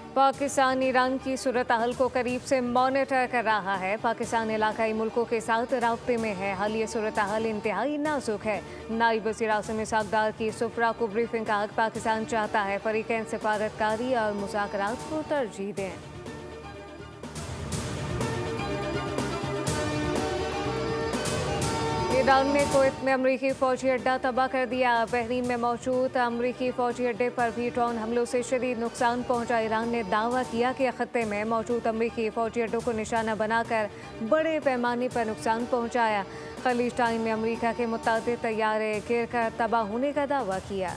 Pakistan Iran की सूरत हाल को करीब से मॉनिटर कर रहा है। पाकिस्तान इलाकाई मुल्कों के साथ राब्ते में है। हालिया सूरत हाल इंतहाई नाजुक है। नायब वज़ीर आज़म इसहाक़ की सुफरा को ब्रीफिंग का हक पाकिस्तान चाहता है। फरीक़ैन सफारतकारी और मुज़ाकरात को तरजीह दें। ईरान ने कुवैत में अमरीकी फौजी अड्डा तबाह कर दिया। बहरीन में मौजूद अमरीकी फौजी अड्डे पर भी ड्रोन हमलों से शदीद नुकसान पहुंचा। ईरान ने दावा किया कि खत्ते में मौजूद अमरीकी फौजी अड्डों को निशाना बनाकर बड़े पैमाने पर नुकसान पहुंचाया। खलीज टाइम में अमरीका के मुताबिक तैयारे गिर कर तबाह होने का दावा किया।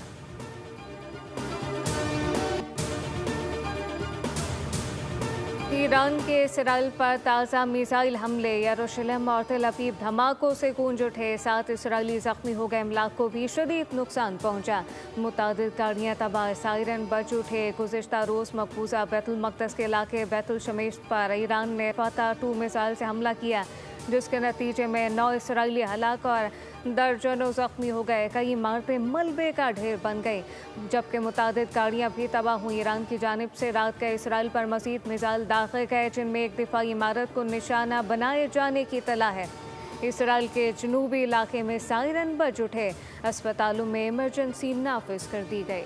ईरान के इसराइल पर ताज़ा मिसाइल हमले, यरूशलेम और तेल अवीव धमाकों से गूंज उठे। 7 इसराइली जख्मी हो गए। इमलाक को भी शदीद नुकसान पहुंचा। मुतादिद गाड़ियाँ तबाह, सायरन बज उठे। गुज़िश्ता रोज़ मकबूजा बैतुल मक़दस के इलाके बैतुल शमेश पर ईरान ने फतह 2 मिसाइल से हमला किया, जिसके नतीजे में 9 इसराइली हलाक और दर्जनों जख्मी हो गए। कई इमारतें मलबे का ढेर बन गई, जबकि मुतादिद गाड़ियाँ भी तबाह हुई। ईरान की जानिब से रात का इसराइल पर मज़ीद मिसाइल दाखिल गए, जिनमें एक दिफाई इमारत को निशाना बनाए जाने की इत्तला है। इसराइल के जनूबी इलाके में सायरन बज उठे। अस्पतालों में इमरजेंसी नाफिज कर दी गई।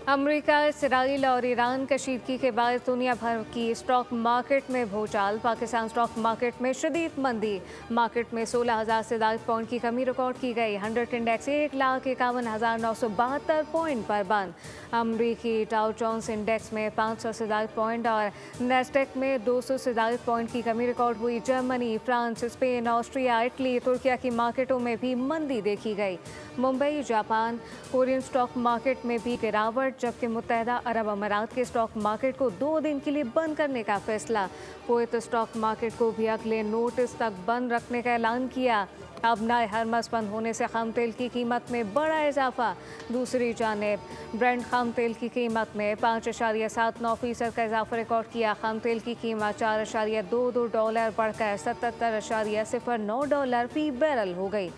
अमरीका, इसराइल और ईरान कशीदगी के बाद दुनिया भर की स्टॉक मार्केट में भूचाल। पाकिस्तान स्टॉक मार्केट में शदीद मंदी। मार्केट में 16,000 से ज़ायद पॉइंट की कमी रिकॉर्ड की गई। 100 इंडेक्स 1,51,972 पॉइंट पर बंद। अमरीकी डाउ जोन्स इंडेक्स में 500 से ज़ायद पॉइंट और नेस्डेक में 200 से ज़ायद पॉइंट की कमी रिकॉर्ड हुई। Germany, France, Spain, Austria, Italy, Türkiye की मार्केटों में भी मंदी देखी गई। Mumbai, Japan, Korean stock market में भी गिरावट, जबकि मुत्तहदा अरब अमारात के स्टॉक मार्केट को 2 दिन के लिए बंद करने का फैसला। कुवैत स्टॉक मार्केट को भी अगले नोटिस तक बंद रखने का ऐलान किया। अब नए हरमस बंद होने से खाम तेल की कीमत में बड़ा इजाफा। दूसरी जानिब ब्रेंट खाम तेल की कीमत में 5.79% का इजाफा रिकॉर्ड किया। खाम तेल की कीमत $4.22 बढ़कर $77.09 फी बैरल हो गई।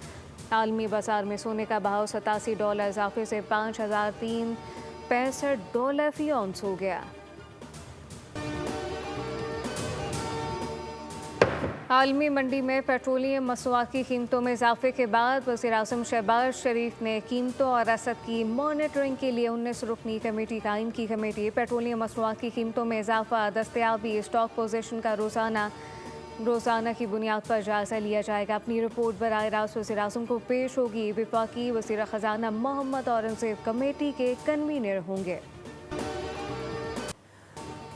आलमी बाजार में सोने का भाव $87 इजाफे से $5,365 फी औंस हो गया। आलमी मंडी में पेट्रोलियम मसनूआत की कीमतों में इजाफे के बाद वज़ीर आज़म शहबाज शरीफ ने कीमतों और रसद की मॉनिटरिंग के लिए 19 रुकनी कमेटी कायम की। कमेटी पेट्रोलियम मसनूआत की कीमतों में इजाफा, दस्तयाबी, स्टॉक पोजीशन का रोज़ाना की बुनियाद पर जायज़ा लिया जाएगा। अपनी रिपोर्ट बराह रास्त वज़ीर आज़म को पेश होगी। वफाकी वज़ीर ख़जाना मोहम्मद औरंगज़ेब कमेटी के कन्वीनर होंगे।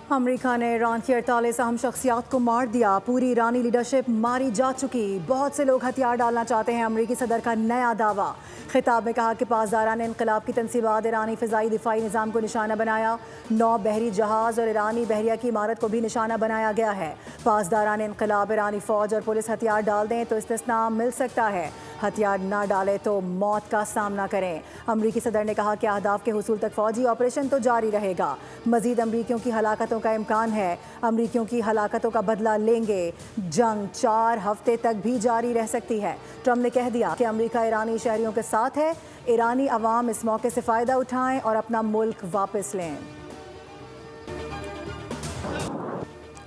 अमेरिका ने ईरान की 48 अहम शख्सियात को मार दिया। पूरी ईरानी लीडरशिप मारी जा चुकी। बहुत से लोग हथियार डालना चाहते हैं। अमेरिकी सदर का नया दावा। खिताब में कहा कि पासदारान इनकलाब की तनसीबात ईरानी फ़िज़ाई दिफाई निज़ाम को निशाना बनाया। 9 बहरी जहाज़ और ईरानी बहरिया की इमारत को भी निशाना बनाया गया है। पासदारान इनकलाब ईरानी फ़ौज और पुलिस हथियार डाल दें तो इस्तिस्ना मिल सकता है। हथियार ना डाले तो मौत का सामना करें। अमरीकी सदर ने कहा कि अहदाफ के हुसूल तक फ़ौजी ऑपरेशन तो जारी रहेगा। मज़ीद अमरीकियों की हलाकतों का इम्कान है। अमरीकियों की हलाकतों का बदला लेंगे। जंग 4 हफ्ते तक भी जारी रह सकती है। ट्रम्प ने कह दिया कि अमरीका ईरानी शहरियों के साथ है। ईरानी अवाम इस मौके से फ़ायदा उठाएं और अपना मुल्क वापस लें।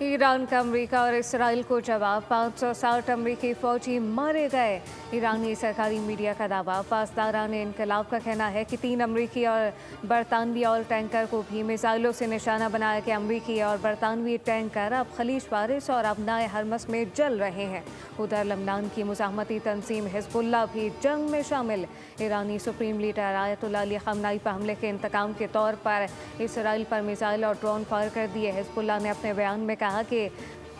ईरान का अमरीका और इसराइल को जवाब। 560 अमरीकी फ़ौजी मारे गए। ईरानी सरकारी मीडिया का दावा। पासदारान इनकलाब का कहना है कि 3 अमरीकी और बरतानवी ऑयल टैंकर को भी मिसाइलों से निशाना बनाया कि अमरीकी और बरतानवी टैंकर अब खलीज फारिस और अबनाए हरमस में जल रहे हैं। उधर लबनान की मुज़ाहमती तंजीम हिज़्बुल्लाह भी जंग में शामिल। ईरानी सुप्रीम लीडर आयतुल्लाह अली ख़amenei पर हमले के इंतकाम के तौर पर इसराइल पर मिसाइल और ड्रोन फायर कर दिए। हिज़्बुल्लाह ने अपने बयान में कहा कि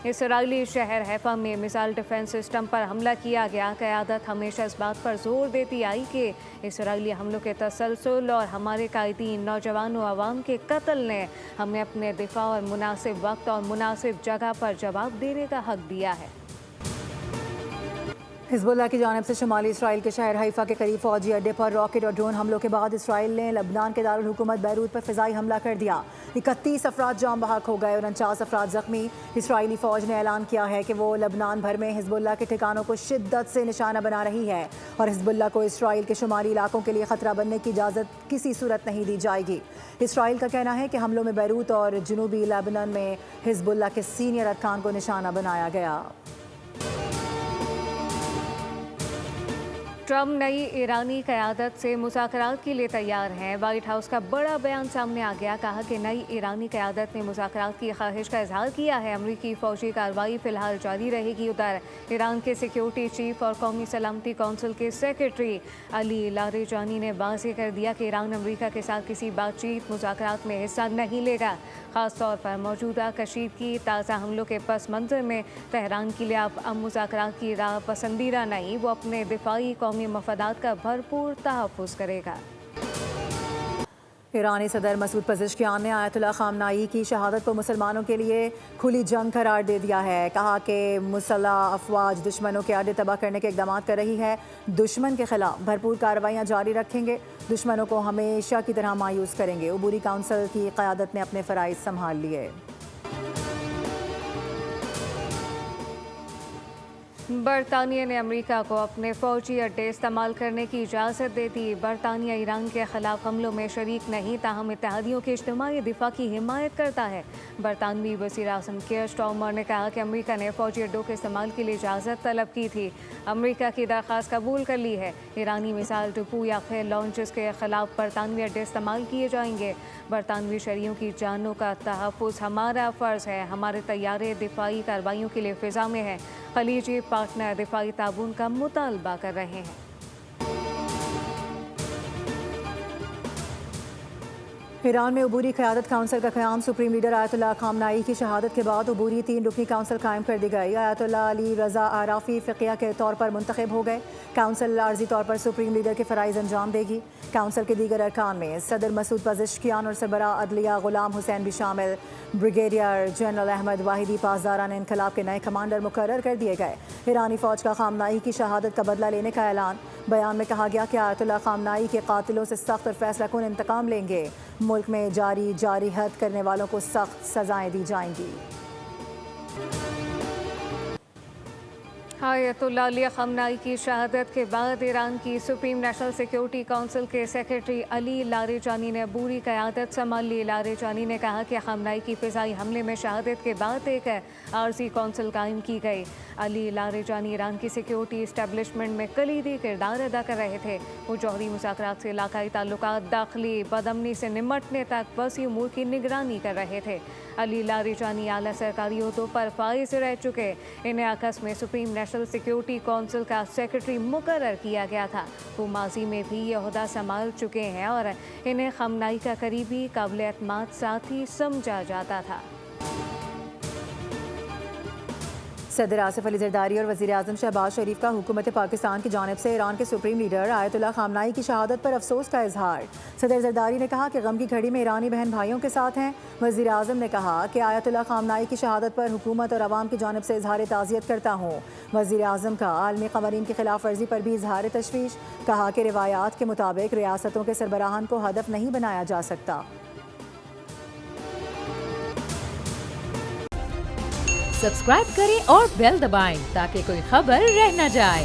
इसराइली शहर हैफा में मिसाइल डिफेंस सिस्टम पर हमला किया गया। क़यादत हमेशा इस बात पर जोर देती आई कि इसराइली हमलों के तसलसल और हमारे कायदीन, नौजवानों, आवाम के कत्ल ने हमें अपने दिफा और मुनासिब वक्त और मुनासिब जगह पर जवाब देने का हक दिया है। हिजबुल्लाह की जानिब से शुमाली इसराइल के शहर हैफा के करीब फौजी अड्डे पर रॉकेट और ड्रोन हमलों के बाद इसराइल ने लबनान के दारुल हुकूमत बैरूत पर फ़िज़ाई हमला कर दिया। 31 अफराद जाम बहक हो गए और 49 अफराद जख्मी। इसराइली फ़ौज ने ऐलान किया है कि वो लबनान भर में हिजबुल्लाह के ठिकानों को शिद्दत से निशाना बना रही है और हिजबुल्लाह को इसराइल के शुमाली इलाकों के लिए ख़तरा बनने की इजाज़त किसी सूरत नहीं दी जाएगी। इसराइल का कहना है कि हमलों में बैरूत और जनूबी लेबनान में हिजबुल्लाह के सीनियर अरकान को निशाना बनाया गया। ट्रम्प नई ईरानी क़यादत से मुज़ाकरात के लिए तैयार हैं। वाइट हाउस का बड़ा बयान सामने आ गया। कहा कि नई ईरानी क़यादत ने मुज़ाकरात की ख्वाहिश का इजहार किया है। अमरीकी फ़ौजी कार्रवाई फ़िलहाल जारी रहेगी। उधर ईरान के सिक्योरिटी चीफ और कौमी सलामती कौंसिल के सेक्रेटरी अली लारेजानी ने वाज़ेह कर दिया कि ईरान अमरीका के साथ किसी बातचीत मुज़ाकरात में हिस्सा नहीं लेगा। ख़ास तौर पर मौजूदा कशीदगी ताज़ा हमलों के पस मंज़र में तेहरान के लिए अब मुज़ाकरात की राह पसंदीदा नहीं, वो अपने दिफाई कौमी मफादात का भरपूर तहफ़्फ़ुज़ करेगा। ईरानी सदर मसूद पज़ेश्कियान ने आयतुल्लाह ख़ामनाई की शहादत को मुसलमानों के लिए खुली जंग करार दे दिया है। कहा कि मुसल्लह अफवाज दुश्मनों के अड्डे तबाह करने के इक़दाम कर रही है। दुश्मन के खिलाफ भरपूर कार्रवाइयाँ जारी रखेंगे। दुश्मनों को हमेशा की तरह मायूस करेंगे। उबूरी काउंसिल की क़यादत ने अपने फ़राइज़ संभाल लिए। बरतानिया ने अमेरिका को अपने फ़ौजी अड्डे इस्तेमाल करने की इजाज़त दे दी। बरतानिया ईरान के ख़िलाफ़ हमलों में शरीक नहीं, ताहम इत्तेहादियों के इज्तिमाई दिफा की हिमायत करता है। बरतानवी वज़ीर-ए-आज़म कियर स्टारमर ने कहा कि अमेरिका ने फ़ौजी अड्डों के इस्तेमाल के लिए इजाज़त तलब की थी। अमेरिका की दरख्वास्त कबूल कर ली है। ईरानी मिसाइल टुपू या फिर लॉन्चेस के ख़िलाफ़ बरतानवी अड्डे इस्तेमाल किए जाएंगे। बरतानवी शहरियों की जानों का तहफ़्फ़ुज़ हमारा फ़र्ज़ है। हमारे तैयारे दिफाई कार्रवाइयों के लिए फ़िज़ा में हैं। खलीजी पार्टनर दिफाई ताबून का मुतालबा कर रहे हैं। ईरान में उबूरी क़यादत काउंसिल का क़याम। सुप्रीम लीडर आयतुल्लाह ख़ामनाई की शहादत के बाद उबूरी 3 रुकनी काउंसिल कायम कर दी गई। आयतुल्लाह अली रज़ा आराफ़ी फ़िक़िया के तौर पर मुंतखब हो गए। काउंसिल आर्जी तौर पर सुप्रीम लीडर के फ़राइज़ अंजाम देगी। काउंसिल के दीगर अरकान में सदर मसूद पज़ेश्कियान और सरबरा अदलिया ग़ुलाम हुसैन भी शामिल। ब्रिगेडियर जनरल अहमद वाहिदी पासदारान इनक़लाब के नए कमांडर मुकर्रर कर दिए गए। ईरानी फ़ौज का ख़ामनाई की शहादत का बदला लेने का ऐलान। बयान में कहा गया कि आयतुल्लाह ख़ामनाई के कातिलों से सख्त और फैसला कुन इंतकाम लेंगे। मुल्क में जारी हद करने वालों को सख्त सजाएं दी जाएंगी। आयतुल्लाह अली ख़ामनाई की शहादत के बाद ईरान की सुप्रीम नेशनल सिक्योरिटी काउंसिल के सेक्रेटरी अली लारेजानी ने बुरी क़यादत संभाल ली। लारेजानी ने कहा कि ख़ामनाई की फ़िज़ाई हमले में शहादत के बाद एक आर्जी काउंसिल कायम की गई। अली लारेजानी ईरान की सिक्योरिटी इस्टेब्लिशमेंट में कलीदी किरदार अदा कर रहे थे। वो जौहरी मुज़ाकरात से इलाकाई ताल्लुकात, दाखिली बदअमनी से निमटने तक वसी उमूर की निगरानी कर रहे थे। अली लारेजानी आला सरकारी ओहदों पर फाइज रह चुके। इन्हें अगस्त में सुप्रीम नेशनल सिक्योरिटी काउंसिल का सेक्रेटरी मुकर्रर किया गया था। वो माजी में भी ये ओहदा संभाल चुके हैं और इन्हें ख़ामनाई का करीबी काबिल एतमाद साथी समझा जाता था। सदर आसिफ अली जरदारी और वज़ीर-ए-आज़म शहबाज शरीफ का हुकूमत पाकिस्तान की जानिब से ईरान के सुप्रीम लीडर आयतुल्लाह ख़ामनाई की शहादत पर अफसोस का इजहार। सदर जरदारी ने कहा कि गम की घड़ी में ईरानी बहन भाइयों के साथ हैं। वज़ीर-ए-आज़म ने कहा कि आयतुल्लाह ख़ामनाई की शहादत पर हुकूमत और अवाम की जानिब से इजहार ताज़ियत करता हूँ। वज़ीर-ए-आज़म का आलमी क़वानीन की खिलाफ वर्जी पर भी इजहार तशवीश। कहा कि रिवायात के मुताबिक रियासतों के सरबराहान को हदफ नहीं बनाया जा सकता। सब्सक्राइब करें और बेल दबाएं ताकि कोई खबर रह न जाए।